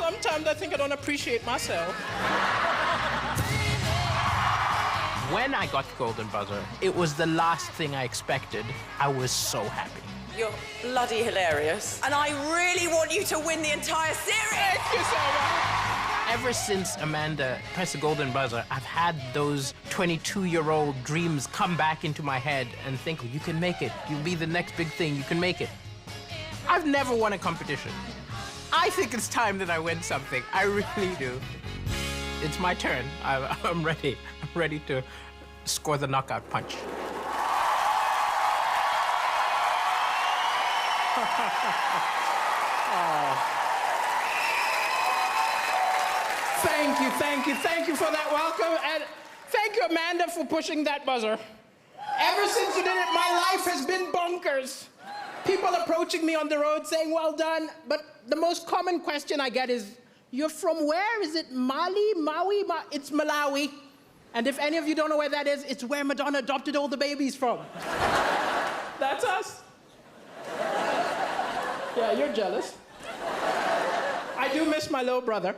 sometimes I think I don't appreciate myself. When I got the golden buzzer, it was the last thing I expected. I was so happy. You're bloody hilarious. And I really want you to win the entire series. Thank you so much. Ever since Amanda pressed the golden buzzer, I've had those 22-year-old dreams come back into my head and think, you can make it. You'll be the next big thing. You can make it. I've never won a competition. I think it's time that I win something. I really do. It's my turn. I'm ready. I'm ready to score the knockout punch. Oh. Thank you for that welcome. And thank you, Amanda, for pushing that buzzer. Ever since you did it, my life has been bonkers. People approaching me on the road saying, well done. But the most common question I get is, you're from where? Is it Mali, Maui? It's Malawi. And if any of you don't know where that is, it's where Madonna adopted all the babies from. That's us. Yeah, you're jealous. I do miss my little brother.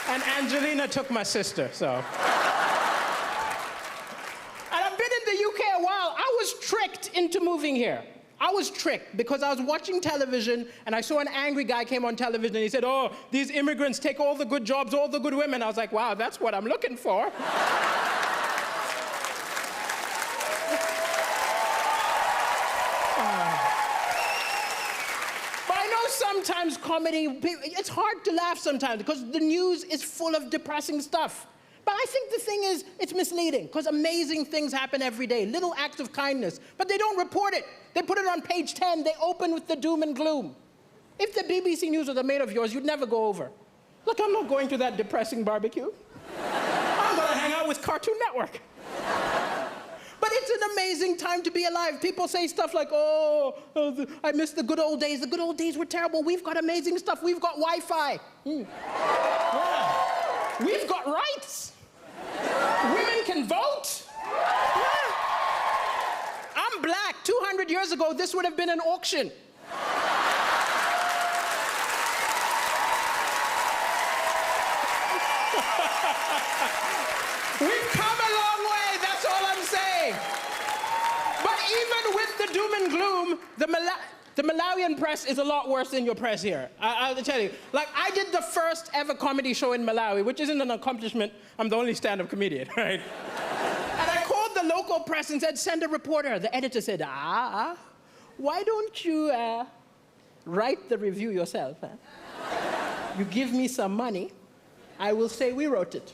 And Angelina took my sister, so. And I've been in the UK a while. I was tricked into moving here. I was tricked because I was watching television and I saw an angry guy came on television and he said, oh, these immigrants take all the good jobs, all the good women. I was like, wow, that's what I'm looking for. Sometimes comedy, it's hard to laugh sometimes because the news is full of depressing stuff. But I think the thing is, it's misleading because amazing things happen every day, little acts of kindness, but they don't report it. They put it on page 10, they open with the doom and gloom. If the BBC News was a mate of yours, you'd never go over. Look, I'm not going to that depressing barbecue. I'm gonna hang out with Cartoon Network. But it's an amazing time to be alive. People say stuff like, I miss the good old days. The good old days were terrible. We've got amazing stuff. We've got Wi-Fi. Yeah. We've got rights. Women can vote. Yeah. I'm black. 200 years ago, this would have been an auction. We've come a long way, that's all I'm saying. But even with the doom and gloom, the Malawian press is a lot worse than your press here. I'll tell you. Like, I did the first ever comedy show in Malawi, which isn't an accomplishment. I'm the only stand-up comedian, right? And I called the local press and said, send a reporter. The editor said, why don't you write the review yourself? Huh? You give me some money, I will say we wrote it.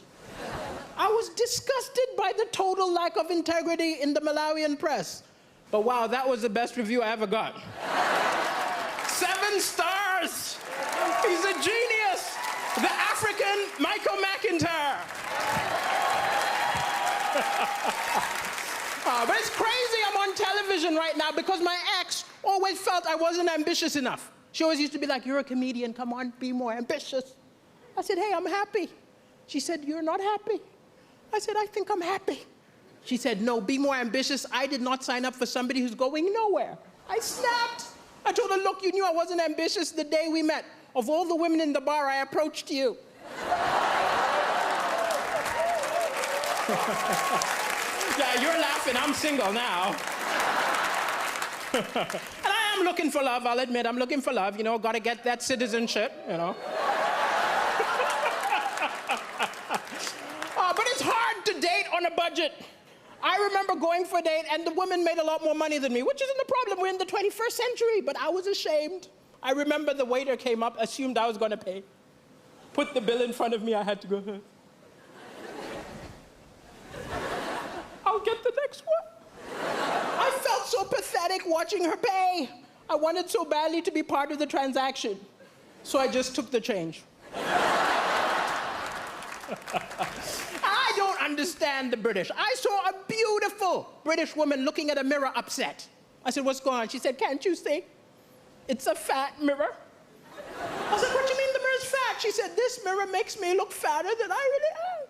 I was disgusted by the total lack of integrity in the Malawian press. But wow, that was the best review I ever got. 7 stars! He's a genius! The African Michael McIntyre! But it's crazy I'm on television right now because my ex always felt I wasn't ambitious enough. She always used to be like, you're a comedian, come on, be more ambitious. I said, hey, I'm happy. She said, you're not happy. I said, I think I'm happy. She said, no, be more ambitious. I did not sign up for somebody who's going nowhere. I snapped. I told her, look, you knew I wasn't ambitious the day we met. Of all the women in the bar, I approached you. Yeah, you're laughing. I'm single now. And I am looking for love, I'll admit. I'm looking for love, you know, gotta get that citizenship, you know. But it's hard to date on a budget. I remember going for a date and the woman made a lot more money than me, which isn't a problem. We're in the 21st century, but I was ashamed. I remember the waiter came up, assumed I was gonna pay. Put the bill in front of me, I had to go, I'll get the next one. I felt so pathetic watching her pay. I wanted so badly to be part of the transaction. So I just took the change. I don't understand the British. I saw a beautiful British woman looking at a mirror upset. I said, what's going on? She said, can't you see? It's a fat mirror. I said, what do you mean the mirror's fat? She said, this mirror makes me look fatter than I really am.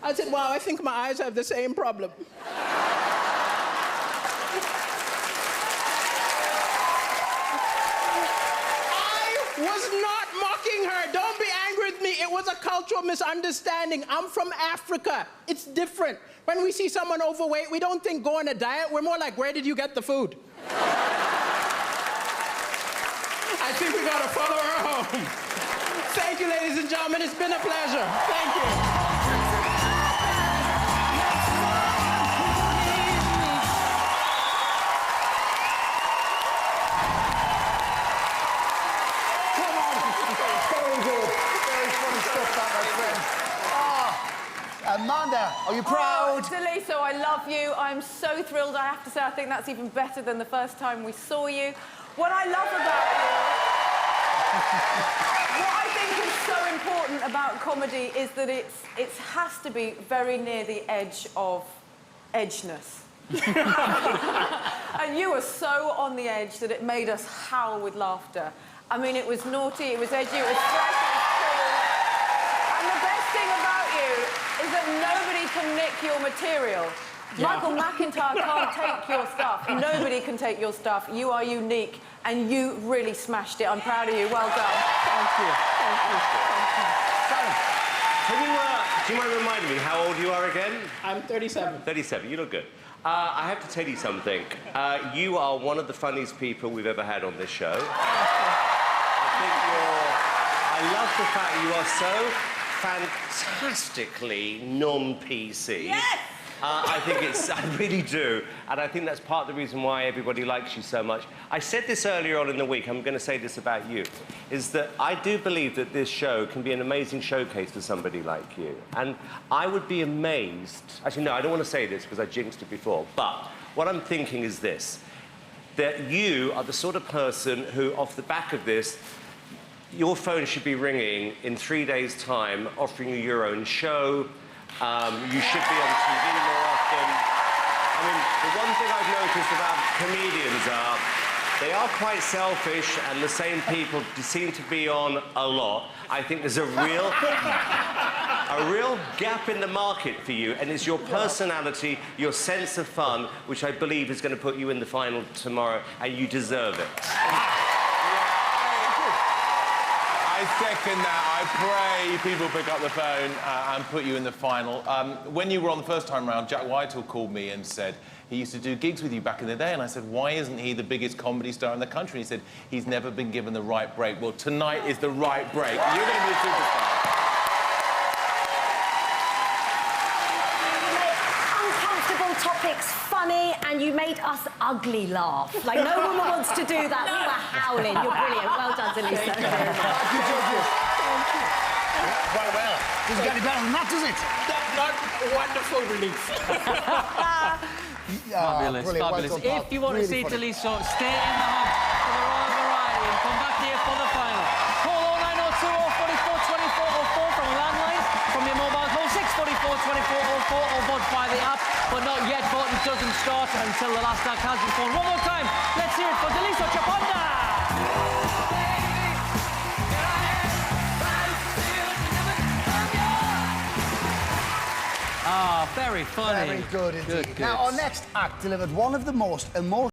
I said, wow, I think my eyes have the same problem. I was not mocking her. Don't be angry with me. It was a cultural misunderstanding. I'm from Africa. It's different. When we see someone overweight, we don't think go on a diet. We're more like, where did you get the food? I think we gotta follow her home. Thank you, ladies and gentlemen. It's been a pleasure. Thank you. Amanda, are you proud? Oh, daliso, I love you. I'm so thrilled. I have to say, I think that's even better than the first time we saw you. What I love about you, what I think is so important about comedy is that it has to be very near the edge of edgeness. And you were so on the edge that it made us howl with laughter. I mean, it was naughty, it was edgy, it was fresh, it was cool. And the best thing about you is that nobody can nick your material. Yeah. Michael McIntyre can't take your stuff. Nobody can take your stuff. You are unique, and you really smashed it. I'm proud of you. Well done. Thank you. Thank you. Can you, do you mind reminding me how old you are again? I'm 37. 37, you look good. I have to tell you something. You are one of the funniest people we've ever had on this show. I love the fact you are so fantastically non-PC. Yes! I really do. And I think that's part of the reason why everybody likes you so much. I said this earlier on in the week, I'm going to say this about you, is that I do believe that this show can be an amazing showcase for somebody like you. And I would be amazed... Actually, no, I don't want to say this because I jinxed it before, but what I'm thinking is this, that you are the sort of person who, off the back of this, your phone should be ringing in 3 days' time, offering you your own show. You should be on TV more often. I mean, the one thing I've noticed about comedians are they are quite selfish, and the same people seem to be on a lot. I think there's a real gap in the market for you, and it's your personality, your sense of fun, which I believe is going to put you in the final tomorrow, and you deserve it. I second that. I pray people pick up the phone and put you in the final. When you were on the first time round, Jack Whitehall called me and said he used to do gigs with you back in the day, and I said, why isn't he the biggest comedy star in the country? And he said, he's never been given the right break. Well, tonight is the right break. You're going to be a superstar. Uncomfortable topics funny, and you made us ugly laugh. Like, no woman wants to do that. We were howling. You're brilliant. Well done, daliso. Thank you, judges. Quite well. Doesn't get any better than that, does it? Not wonderful relief. Fabulous, fabulous. Well, if you want to see daliso, stay in the hub for the Royal Variety and come back here for the final. Call 0902 044 24 04 from a landline, from your mobile, call 644 24 04 or bud by the app. But not yet, voting doesn't start until the last act has been phoned. One more time, let's hear it for daliso chaponda! Ah, very funny. Very good indeed. Good, good. Now, our next act delivered one of the most emotional